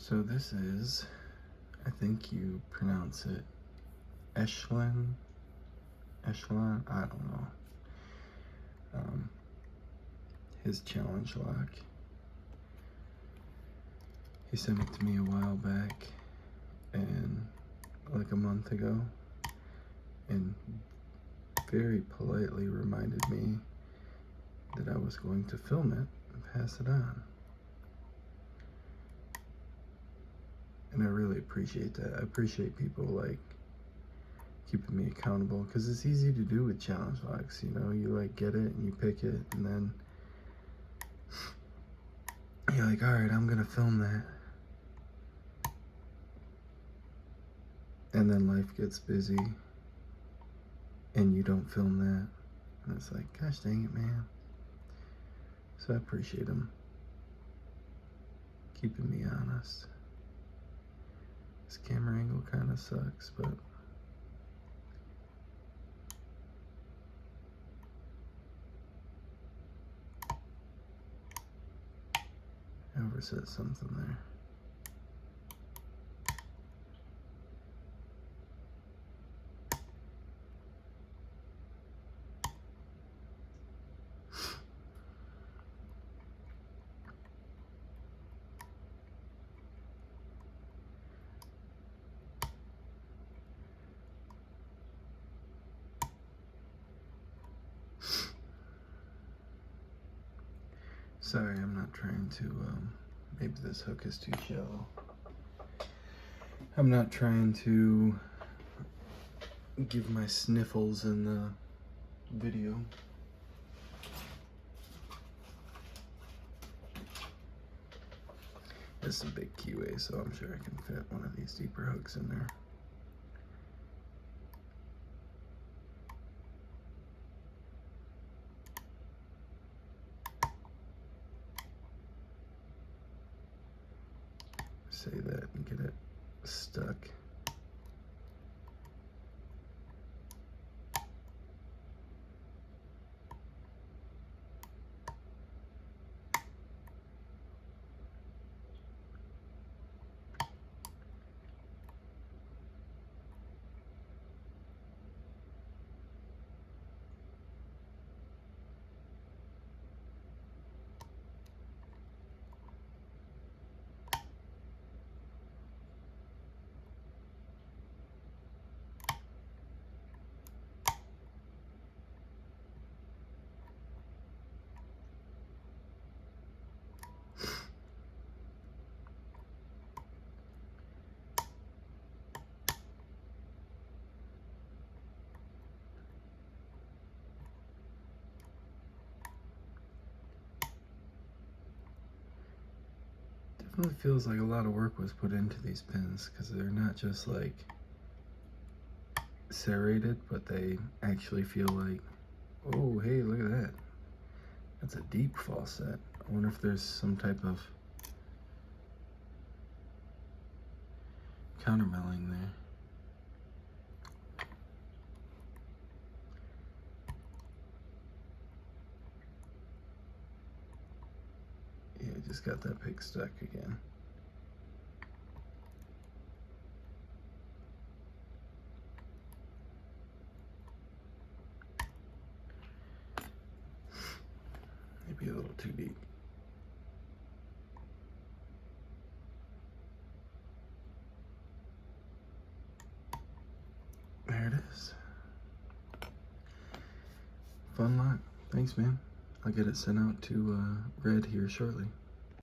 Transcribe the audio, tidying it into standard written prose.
So this is, I think you pronounce it Eschlenz, I don't know. His challenge lock. He sent it to me a while back, and like a month ago, and very politely reminded me that I was going to film it and pass it on. And I really appreciate that. I appreciate people like keeping me accountable, because it's easy to do with challenge locks. You know, you like get it and you pick it, and then you're like, all right, I'm gonna film that. And then life gets busy and you don't film that. And it's like, gosh dang it, man. So I appreciate him keeping me honest. This camera angle kind of sucks, but I oversaid something there. Sorry, I'm not trying to, maybe this hook is too shallow. I'm not trying to give my sniffles in the video. This is a big keyway, so I'm sure I can fit one of these deeper hooks in there. Say that and get it stuck. Definitely feels like a lot of work was put into these pins, because they're not just like serrated, but they actually feel like, oh hey, look at that, that's a deep faucet. I wonder if there's some type of countermelling there. Yeah, I just got that pig stuck again. Maybe a little too deep. There it is. Fun lock. Thanks, man. I'll get it sent out to Red here shortly.